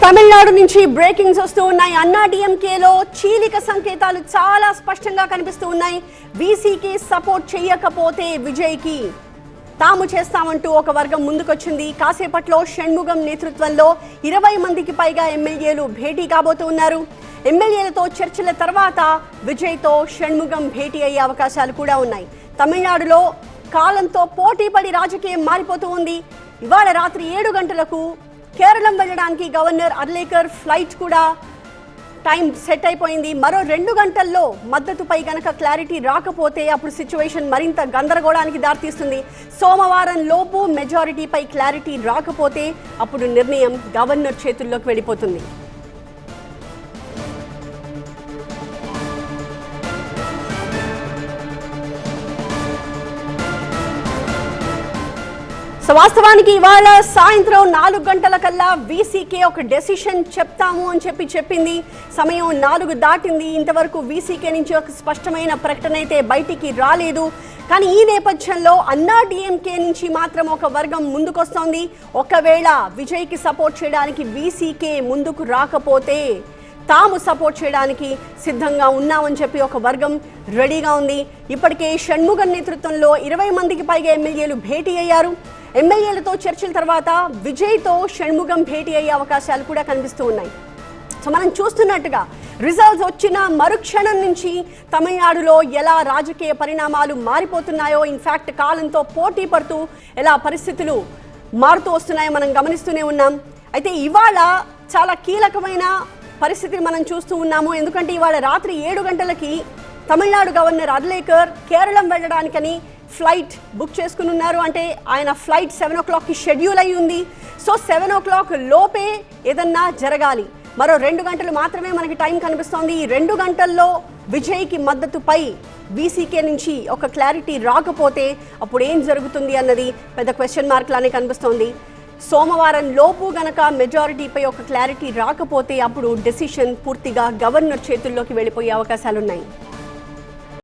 తమిళనాడు నుంచి బ్రేకింగ్స్ వస్తూ ఉన్నాయి. అన్నా డిఎంకేలో చీలిక సంకేతాలు చాలా స్పష్టంగా కనిపిస్తూ ఉన్నాయి. వీసీకి సపోర్ట్ చేయకపోతే విజయ్కి తాము చేస్తామంటూ ఒక వర్గం ముందుకొచ్చింది. కాసేపట్లో షణ్ముగం నేతృత్వంలో 20 మందికి పైగా ఎమ్మెల్యేలు భేటీ కాబోతూ ఉన్నారు. ఎమ్మెల్యేలతో చర్చల తర్వాత విజయ్తో షణ్ముగం భేటీ అయ్యే అవకాశాలు కూడా ఉన్నాయి. తమిళనాడులో కాలంతో పోటీపడి రాజకీయం మారిపోతూ ఉంది. ఇవాళ రాత్రి 7 గంటలకు కేరళం వెళ్ళడానికి గవర్నర్ అర్లేకర్ ఫ్లైట్ కూడా టైం సెట్ అయిపోయింది. మరో 2 గంటల్లో మద్దతుపై గనక క్లారిటీ రాకపోతే అప్పుడు సిచ్యువేషన్ మరింత గందరగోళానికి దారితీస్తుంది. సోమవారం లోపు మెజారిటీపై క్లారిటీ రాకపోతే అప్పుడు నిర్ణయం గవర్నర్ చేతుల్లోకి వెళ్ళిపోతుంది. వాస్తవానికి ఇవాళ సాయంత్రం 4 గంటల కల్లా వీసీకే ఒక డెసిషన్ చెప్తాము అని చెప్పింది. సమయం 4 దాటింది. ఇంతవరకు వీసీకే నుంచి ఒక స్పష్టమైన ప్రకటన అయితే బయటికి రాలేదు. కానీ ఈ నేపథ్యంలో అన్నా డిఎంకే నుంచి మాత్రం ఒక వర్గం ముందుకొస్తోంది. ఒకవేళ విజయ్కి సపోర్ట్ చేయడానికి వీసీకే ముందుకు రాకపోతే తాము సపోర్ట్ చేయడానికి సిద్ధంగా ఉన్నామని చెప్పి ఒక వర్గం రెడీగా ఉంది. ఇప్పటికే షణ్ముగం నేతృత్వంలో 20 మందికి పైగా ఎమ్మెల్యేలు భేటీ అయ్యారు. ఎమ్మెల్యేలతో చర్చల తర్వాత విజయ్తో షణ్ముగం భేటీ అయ్యే అవకాశాలు కూడా కనిపిస్తూ ఉన్నాయి. సో మనం చూస్తున్నట్టుగా రిజల్ట్స్ వచ్చిన మరుక్షణం నుంచి తమిళనాడులో ఎలా రాజకీయ పరిణామాలు మారిపోతున్నాయో, ఇన్ఫ్యాక్ట్ కాలంతో పోటీ పడుతూ ఎలా పరిస్థితులు మారుతూ వస్తున్నాయో మనం గమనిస్తూనే ఉన్నాం. అయితే ఇవాళ చాలా కీలకమైన పరిస్థితిని మనం చూస్తూ ఉన్నాము. ఎందుకంటే ఇవాళ రాత్రి 7 గంటలకి తమిళనాడు గవర్నర్ అర్లేకర్ కేరళం వెళ్ళడానికని ఫ్లైట్ బుక్ చేసుకుని ఉన్నారు. అంటే ఆయన ఫ్లైట్ 7 o'clockకి షెడ్యూల్ అయి ఉంది. సో 7 o'clock లోపే ఏదన్నా జరగాలి. మరో 2 గంటలు మాత్రమే మనకి టైం కనిపిస్తోంది. ఈ 2 గంటల్లో విజయ్కి మద్దతుపై వీసీకే నుంచి ఒక క్లారిటీ రాకపోతే అప్పుడు ఏం జరుగుతుంది అన్నది పెద్ద క్వశ్చన్ మార్క్ లానే కనిపిస్తోంది. సోమవారం లోపు గనక మెజారిటీపై ఒక క్లారిటీ రాకపోతే అప్పుడు డెసిషన్ పూర్తిగా గవర్నర్ చేతుల్లోకి వెళ్ళిపోయే అవకాశాలున్నాయి.